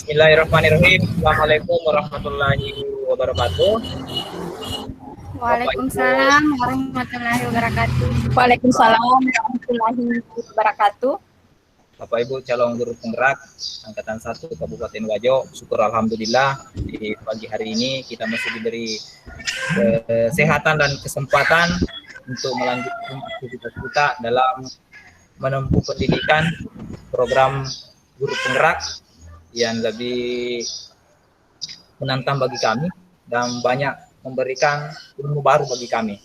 Bismillahirrahmanirrahim. Assalamualaikum warahmatullahi wabarakatuh. Bapak Ibu, Waalaikumsalam warahmatullahi wabarakatuh. Waalaikumsalam warahmatullahi wabarakatuh. Bapak Ibu calon guru penggerak Angkatan 1 Kabupaten Wajo, syukur alhamdulillah di pagi hari ini kita masih diberi kesehatan dan kesempatan untuk melanjutkan aktivitas kita dalam menempuh pendidikan program guru penggerak yang lebih menantang bagi kami dan banyak memberikan ilmu baru bagi kami.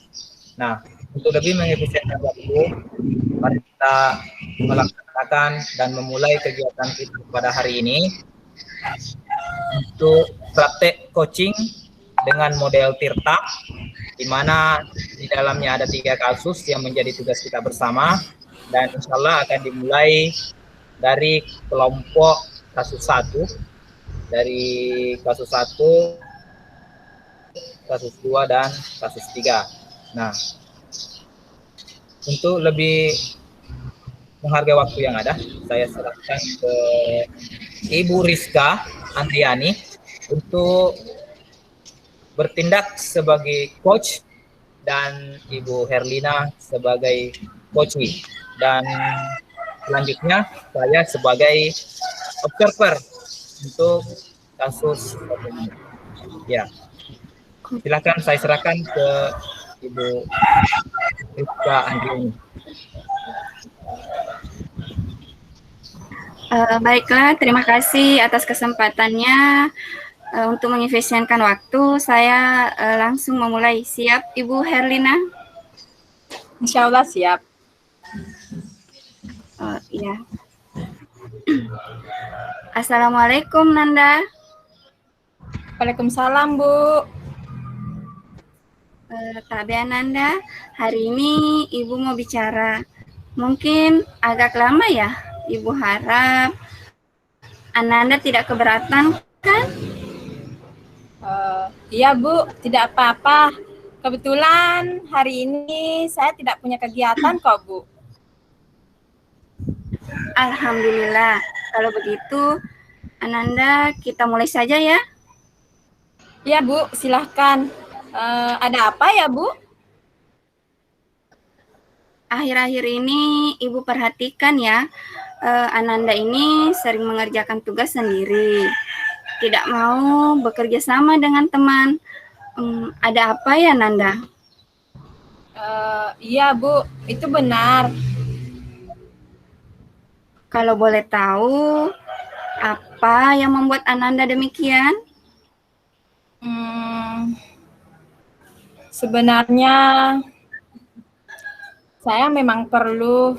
Nah, untuk lebih mengefisienkan waktu, mari kita melaksanakan dan memulai kegiatan kita pada hari ini untuk praktek coaching dengan model Tirta, di mana di dalamnya ada 3 kasus yang menjadi tugas kita bersama, dan insya Allah akan dimulai dari kelompok kasus 1, dari kasus 1, kasus 2, dan kasus 3. Nah, untuk lebih menghargai waktu yang ada, saya serahkan ke Ibu Rizka Andriani untuk bertindak sebagai coach dan Ibu Herlina sebagai coachee. Dan selanjutnya saya sebagai observer untuk kasus ini. Ya, silakan saya serahkan ke Ibu Rizka Andriani. Baiklah, terima kasih atas kesempatannya untuk mengefisienkan waktu. Saya langsung memulai. Siap, Ibu Herlina? Insya Allah siap. Iya. Assalamualaikum, Nanda. Waalaikumsalam, Bu. Tabea Nanda, hari ini Ibu mau bicara. Mungkin agak lama ya. Ibu harap Ananda tidak keberatan, kan? Iya, Bu, tidak apa-apa. Kebetulan hari ini saya tidak punya kegiatan kok, Bu. Alhamdulillah. Kalau begitu, Ananda, kita mulai saja ya. Iya, Bu, silahkan. Ada apa ya, Bu? Akhir-akhir ini Ibu perhatikan ya, Ananda ini sering mengerjakan tugas sendiri. Tidak mau bekerja sama dengan teman. Ada apa ya, Nanda? Iya, Bu, itu benar. Kalau boleh tahu, apa yang membuat Ananda demikian? Sebenarnya saya memang perlu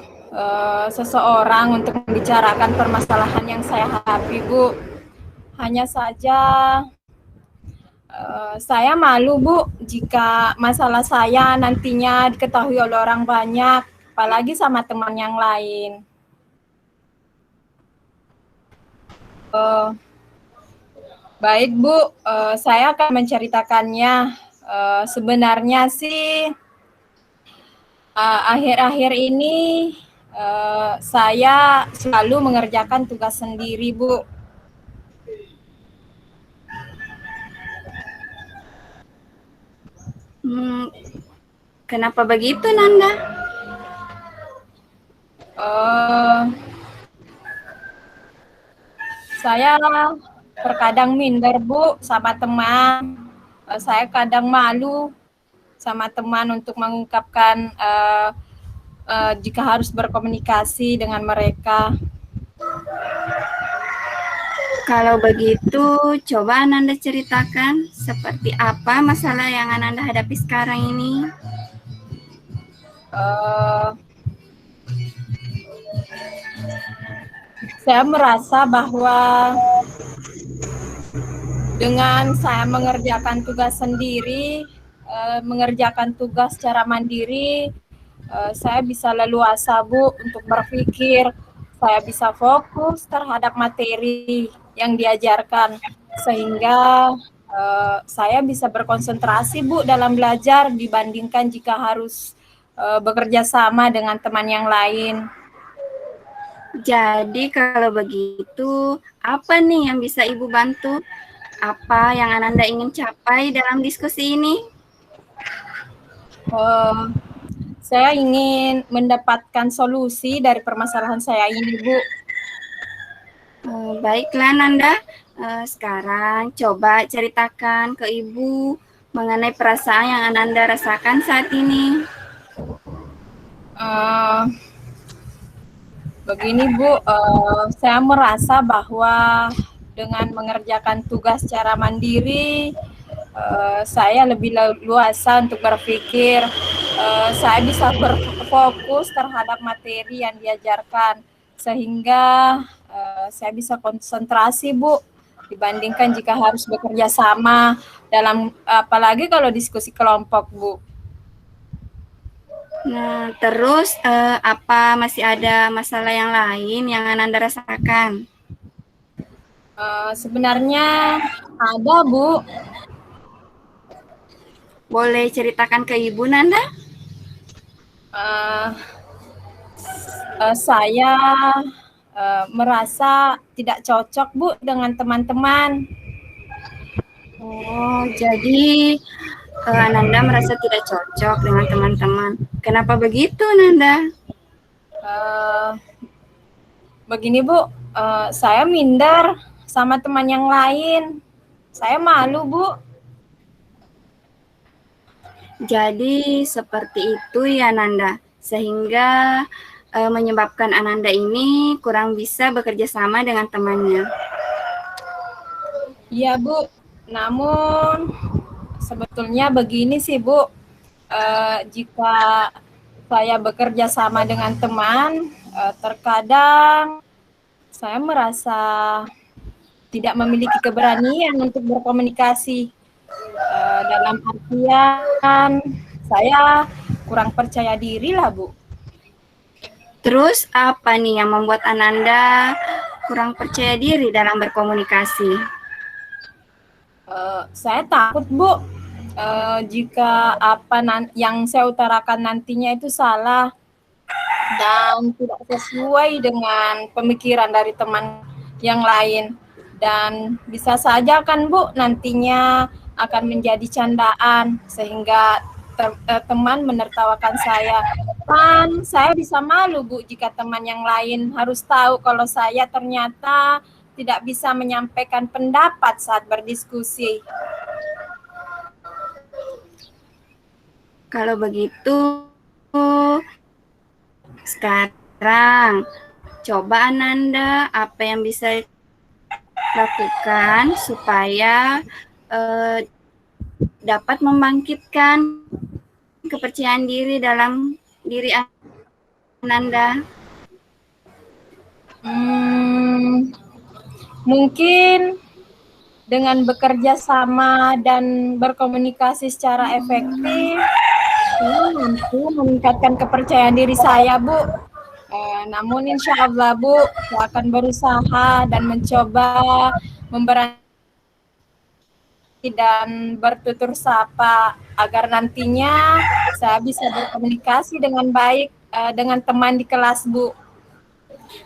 seseorang untuk membicarakan permasalahan yang saya hadapi, Bu. Hanya saja saya malu, Bu, jika masalah saya nantinya diketahui oleh orang banyak, apalagi sama teman yang lain. Baik, Bu, saya akan menceritakannya. Sebenarnya sih akhir-akhir ini saya selalu mengerjakan tugas sendiri, Bu. Kenapa begitu, Nanda? Saya terkadang minder, Bu, sama teman. Saya kadang malu sama teman untuk mengungkapkan jika harus berkomunikasi dengan mereka. Kalau begitu, coba Ananda ceritakan seperti apa masalah yang Ananda hadapi sekarang ini. Saya merasa bahwa dengan saya mengerjakan tugas sendiri, mengerjakan tugas secara mandiri, saya bisa leluasa, Bu, untuk berpikir. Saya bisa fokus terhadap materi yang diajarkan, sehingga saya bisa berkonsentrasi, Bu, dalam belajar dibandingkan jika harus bekerja sama dengan teman yang lain. Jadi kalau begitu, apa nih yang bisa Ibu bantu? Apa yang Ananda ingin capai dalam diskusi ini? Eh, saya ingin mendapatkan solusi dari permasalahan saya ini, Bu. Baiklah Nanda, sekarang coba ceritakan ke Ibu mengenai perasaan yang Ananda rasakan saat ini. Eh, Begini Bu, saya merasa bahwa dengan mengerjakan tugas secara mandiri, saya lebih luasa untuk berpikir. Saya bisa berfokus terhadap materi yang diajarkan, sehingga saya bisa konsentrasi Bu, dibandingkan jika harus bekerja sama dalam, apalagi kalau diskusi kelompok Bu. Nah, terus apa masih ada masalah yang lain yang Ananda rasakan? Sebenarnya ada Bu. Boleh ceritakan ke Ibu Nanda? Saya merasa tidak cocok Bu dengan teman-teman. Oh, jadi Ananda merasa tidak cocok dengan teman-teman. Kenapa begitu, Nanda? Begini Bu, saya minder sama teman yang lain. Saya malu Bu. Jadi seperti itu ya, Nanda. Sehingga menyebabkan Ananda ini kurang bisa bekerja sama dengan temannya. Iya Bu, namun sebetulnya begini sih Bu, jika saya bekerja sama dengan teman, terkadang saya merasa tidak memiliki keberanian untuk berkomunikasi. Dalam artian saya kurang percaya diri lah Bu. Terus apa nih yang membuat Ananda kurang percaya diri dalam berkomunikasi? Saya takut Bu, jika apa yang saya utarakan nantinya itu salah dan tidak sesuai dengan pemikiran dari teman yang lain, dan bisa saja kan Bu nantinya akan menjadi candaan sehingga teman menertawakan saya. Kan saya bisa malu Bu jika teman yang lain harus tahu kalau saya ternyata tidak bisa menyampaikan pendapat saat berdiskusi. Kalau begitu, sekarang coba Ananda apa yang bisa lakukan supaya dapat membangkitkan kepercayaan diri dalam diri Ananda. Mungkin dengan bekerja sama dan berkomunikasi secara efektif, saya mampu meningkatkan kepercayaan diri saya, Bu. Namun insya Allah, Bu, saya akan berusaha dan mencoba memberani dan bertutur sapa agar nantinya saya bisa berkomunikasi dengan baik dengan teman di kelas, Bu.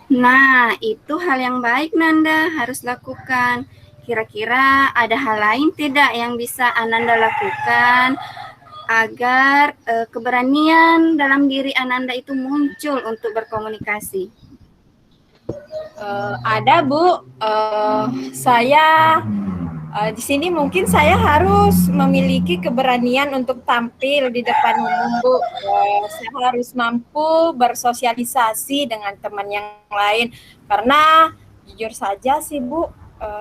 Nah, itu hal yang baik Nanda harus lakukan. Kira-kira ada hal lain tidak yang bisa Ananda lakukan agar keberanian dalam diri Ananda itu muncul untuk berkomunikasi? Ada Bu, saya di sini mungkin saya harus memiliki keberanian untuk tampil di depan umum Bu. Saya harus mampu bersosialisasi dengan teman yang lain, karena jujur saja sih Bu,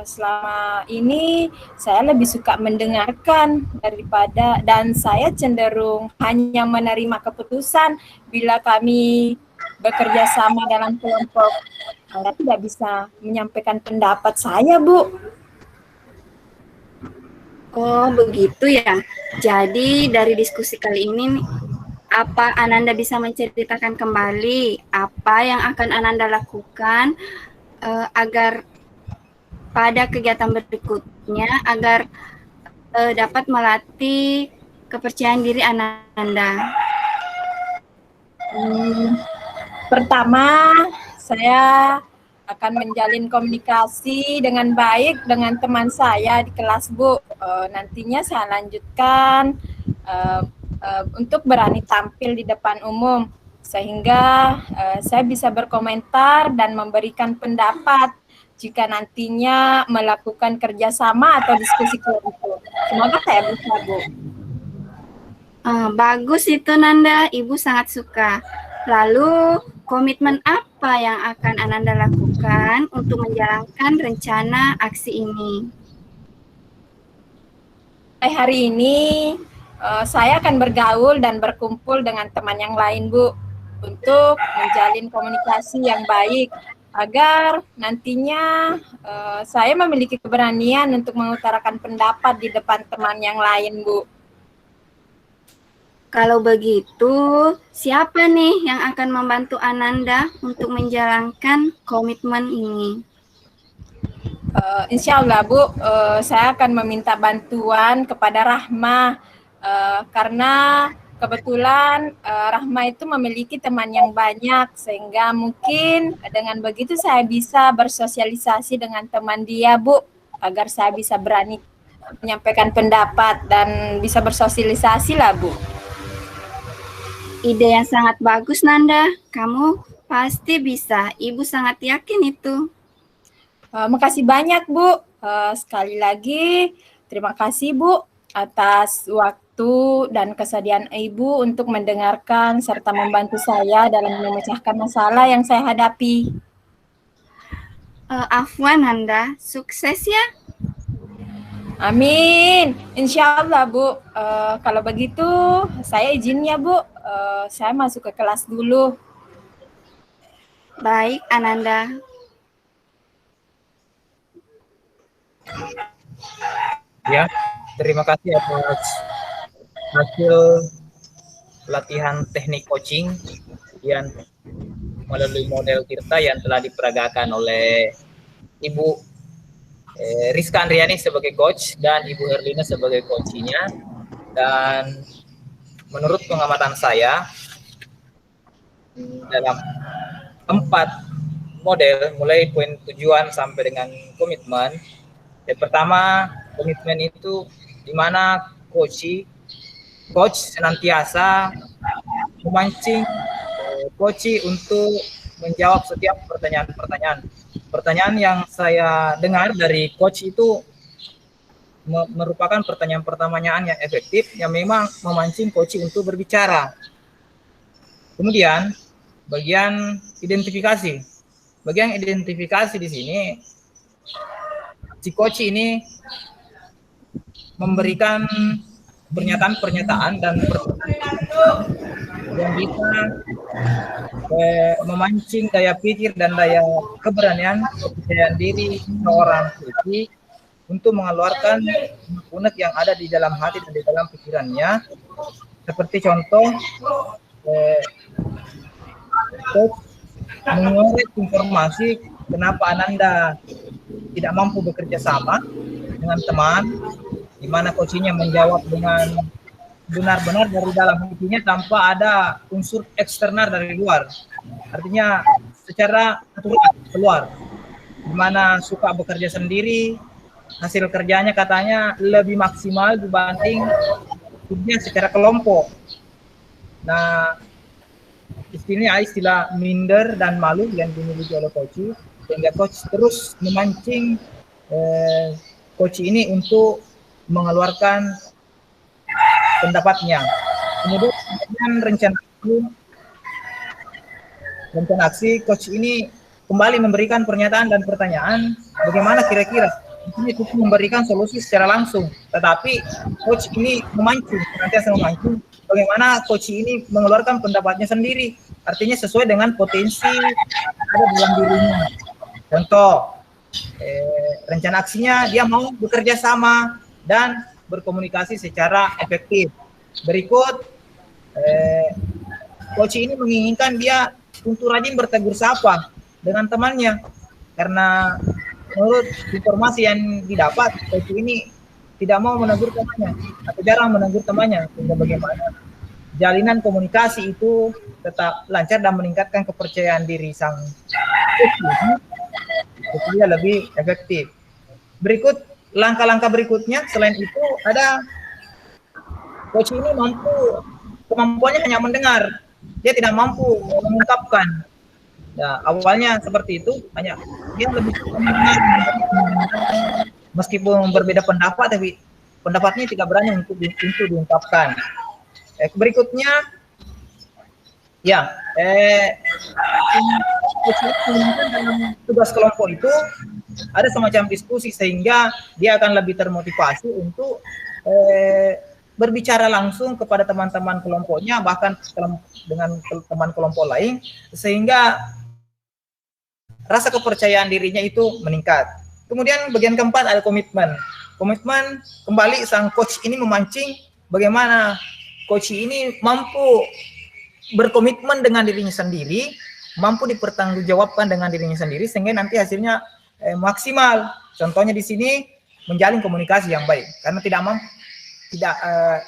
selama ini saya lebih suka mendengarkan daripada, dan saya cenderung hanya menerima keputusan bila kami bekerja sama dalam kelompok. Saya tidak bisa menyampaikan pendapat saya, Bu. Oh, begitu ya. Jadi dari diskusi kali ini, apa Ananda bisa menceritakan kembali apa yang akan Ananda lakukan agar pada kegiatan berikutnya agar dapat melatih kepercayaan diri Ananda? Pertama, saya akan menjalin komunikasi dengan baik dengan teman saya di kelas, Bu. Nantinya saya lanjutkan untuk berani tampil di depan umum, sehingga saya bisa berkomentar dan memberikan pendapat jika nantinya melakukan kerjasama atau diskusi kelompok. Semoga saya bisa, Bu. Bagus itu Nanda, Ibu sangat suka. Lalu komitmen apa yang akan Ananda lakukan untuk menjalankan rencana aksi ini? Hari ini saya akan bergaul dan berkumpul dengan teman yang lain, Bu, untuk menjalin komunikasi yang baik agar nantinya saya memiliki keberanian untuk mengutarakan pendapat di depan teman yang lain, Bu. Kalau begitu, siapa nih yang akan membantu Ananda untuk menjalankan komitmen ini? Insya Allah, Bu, saya akan meminta bantuan kepada Rahma karena kebetulan Rahma itu memiliki teman yang banyak, sehingga mungkin dengan begitu saya bisa bersosialisasi dengan teman dia, Bu, agar saya bisa berani menyampaikan pendapat dan bisa bersosialisasi lah, Bu. Ide yang sangat bagus, Nanda. Kamu pasti bisa. Ibu sangat yakin itu. Makasih banyak, Bu. Sekali lagi, terima kasih, Bu, atas waktu dan kesediaan Ibu untuk mendengarkan serta membantu saya dalam memecahkan masalah yang saya hadapi. Afwan, Nanda. Sukses ya. Amin. Insya Allah, Bu. Kalau begitu, saya izin ya, Bu. Saya masuk ke kelas dulu. Baik, Ananda. Ya, terima kasih atas hasil pelatihan teknik coaching yang melalui model Tirta yang telah diperagakan oleh Ibu Rizka Andriani sebagai coach dan Ibu Herlina sebagai coachnya. Dan menurut pengamatan saya, dalam 4 model, mulai poin tujuan sampai dengan komitmen. Yang pertama, komitmen itu di mana coach senantiasa memancing coach untuk menjawab setiap pertanyaan-pertanyaan. Pertanyaan yang saya dengar dari coach itu merupakan pertanyaan-pertanyaan yang efektif, yang memang memancing coach untuk berbicara. Kemudian, bagian identifikasi. Bagian identifikasi di sini, si coach ini memberikan pernyataan-pernyataan dan yang bisa memancing daya pikir dan daya keberanian kepercayaan diri seorang coach untuk mengeluarkan unek yang ada di dalam hati dan di dalam pikirannya. Seperti contoh, coach mengorek informasi kenapa Ananda tidak mampu bekerja sama dengan teman, di mana coachnya menjawab dengan benar-benar dari dalam hatinya tanpa ada unsur eksternal dari luar. Artinya secara natural keluar, di mana suka bekerja sendiri, hasil kerjanya katanya lebih maksimal dibanding kerja secara kelompok. Nah, istilah minder dan malu yang dimiliki oleh coach, sehingga coach terus memancing coach ini untuk mengeluarkan pendapatnya. Kemudian rencana aksi coach ini kembali memberikan pernyataan dan pertanyaan bagaimana kira-kira ini untuk memberikan solusi secara langsung, tetapi coach ini senantiasa memancing bagaimana coach ini mengeluarkan pendapatnya sendiri, artinya sesuai dengan potensi yang ada dalam dirinya. Contoh, rencana aksinya dia mau bekerja sama dan berkomunikasi secara efektif. Berikut, coach ini menginginkan dia untuk rajin bertegur sapa dengan temannya, karena menurut informasi yang didapat, coach ini tidak mau menegur temannya atau jarang menegur temannya, sehingga bagaimana jalinan komunikasi itu tetap lancar dan meningkatkan kepercayaan diri sang supaya lebih efektif. Berikut langkah-langkah berikutnya, selain itu ada coach ini kemampuannya hanya mendengar, dia tidak mampu mengungkapkan. Ya, awalnya seperti itu, hanya dia lebih mendengar, meskipun berbeda pendapat, tapi pendapatnya tidak berani untuk diungkapkan. Berikutnya, ya, dalam tugas kelompok itu ada semacam diskusi sehingga dia akan lebih termotivasi untuk berbicara langsung kepada teman-teman kelompoknya, bahkan dengan teman kelompok lain, sehingga rasa kepercayaan dirinya itu meningkat. Kemudian bagian keempat ada komitmen. Komitmen, kembali sang coach ini memancing bagaimana coach ini mampu berkomitmen dengan dirinya sendiri, mampu dipertanggungjawabkan dengan dirinya sendiri, sehingga nanti hasilnya maksimal. Contohnya di sini menjalin komunikasi yang baik, karena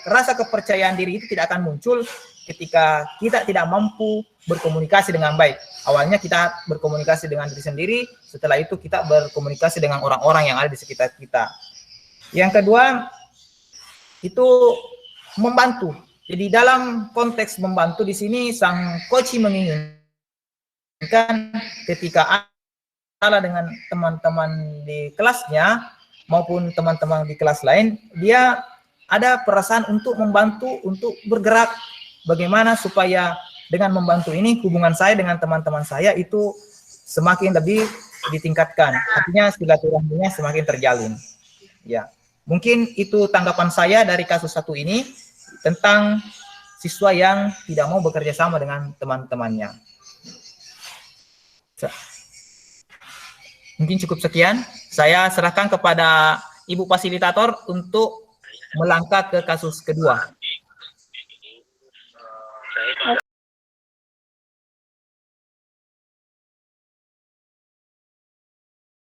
rasa kepercayaan diri itu tidak akan muncul ketika kita tidak mampu berkomunikasi dengan baik. Awalnya kita berkomunikasi dengan diri sendiri, setelah itu kita berkomunikasi dengan orang-orang yang ada di sekitar kita. Yang kedua, itu membantu. Jadi dalam konteks membantu di sini, sang coach menginginkan ketika Ala dengan teman-teman di kelasnya maupun teman-teman di kelas lain, dia ada perasaan untuk membantu, untuk bergerak. Bagaimana supaya dengan membantu ini hubungan saya dengan teman-teman saya itu semakin lebih ditingkatkan. Artinya silaturahminya semakin terjalin. Ya, mungkin itu tanggapan saya dari kasus satu ini tentang siswa yang tidak mau bekerja sama dengan teman-temannya. Mungkin cukup sekian. Saya serahkan kepada Ibu Fasilitator untuk melangkah ke kasus kedua.